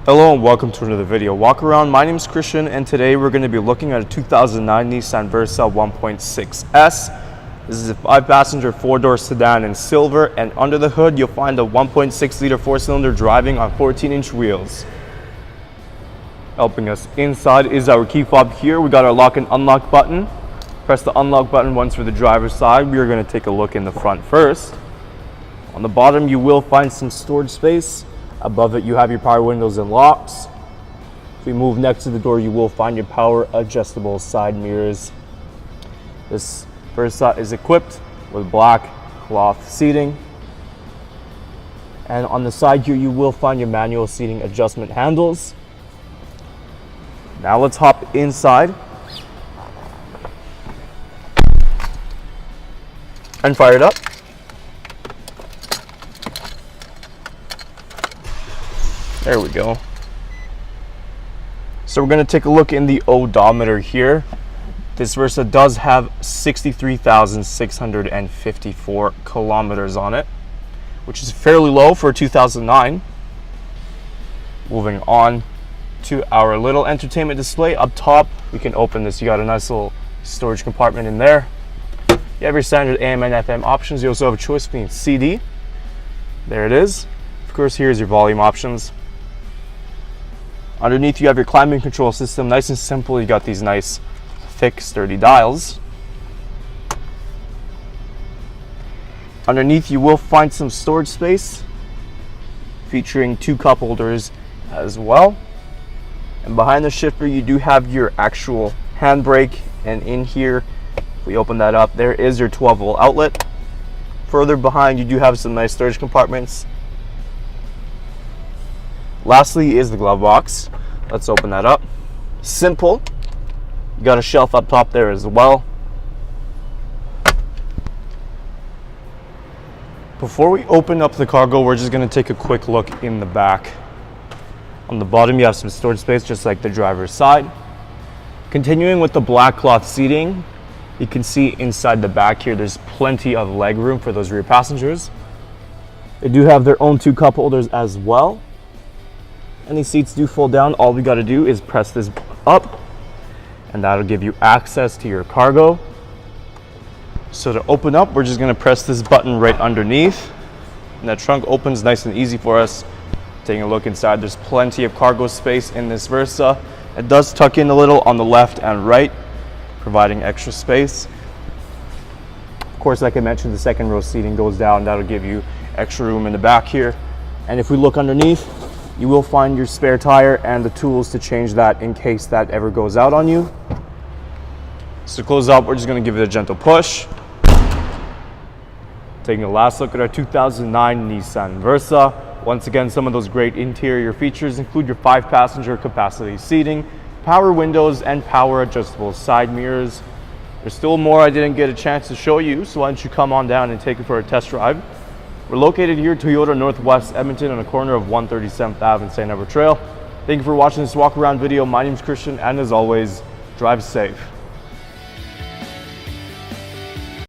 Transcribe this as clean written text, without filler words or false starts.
Hello and welcome to another video walk around. My name is Christian and today we're going to be looking at a 2009 Nissan Versa 1.6S. This is a 5-passenger 4-door sedan in silver, and under the hood you'll find a 1.6-liter 4-cylinder driving on 14-inch wheels. Helping us inside is our key fob here. We got our lock and unlock button. Press the unlock button once for the driver's side. We are going to take a look in the front first. On the bottom you will find some storage space. Above it you have your power windows and locks. If we move next to the door you will find your power adjustable side mirrors. This Versa is equipped with black cloth seating. And on the side here you will find your manual seating adjustment handles. Now let's hop inside and fire it up. There we go. So we're going to take a look in the odometer here. This Versa does have 63,654 kilometers on it, which is fairly low for 2009. Moving on to our little entertainment display up top. We can open this. You got a nice little storage compartment in there. You have your standard AM and FM options. You also have a choice between CD. There it is. Of course, here's your volume options. Underneath you have your climate control system. Nice and simple. You got these nice thick sturdy dials. Underneath you will find some storage space featuring 2 cup holders as well. And behind the shifter you do have your actual handbrake, and in here, if we open that up, there is your 12-volt outlet. Further behind you do have some nice storage compartments. Lastly is the glove box. Let's open that up. Simple. You got a shelf up top there as well. Before we open up the cargo, we're just going to take a quick look in the back. On the bottom you have some storage space just like the driver's side. Continuing with the black cloth seating, you can see inside the back here there's plenty of leg room for those rear passengers. They do have their own 2 cup holders as well. And these seats do fold down. All we got to do is press this up and that'll give you access to your cargo. So to open up, we're just going to press this button right underneath, and that trunk opens nice and easy for us. Taking a look inside, there's plenty of cargo space in this Versa. It does tuck in a little on the left and right, providing extra space. Of course, like I mentioned, the second row seating goes down. That'll give you extra room in the back here. And if we look underneath, you will find your spare tire and the tools to change that in case that ever goes out on you. So to close up, we're just going to give it a gentle push. Taking a last look at our 2009 Nissan Versa. Once again, some of those great interior features include your 5-passenger capacity seating, power windows, and power adjustable side mirrors. There's still more I didn't get a chance to show you, so why don't you come on down and take it for a test drive. We're located here at Toyota Northwest Edmonton on the corner of 137th Ave and St.Albert Trail. Thank you for watching this walk around video. My name is Christian, and as always, drive safe.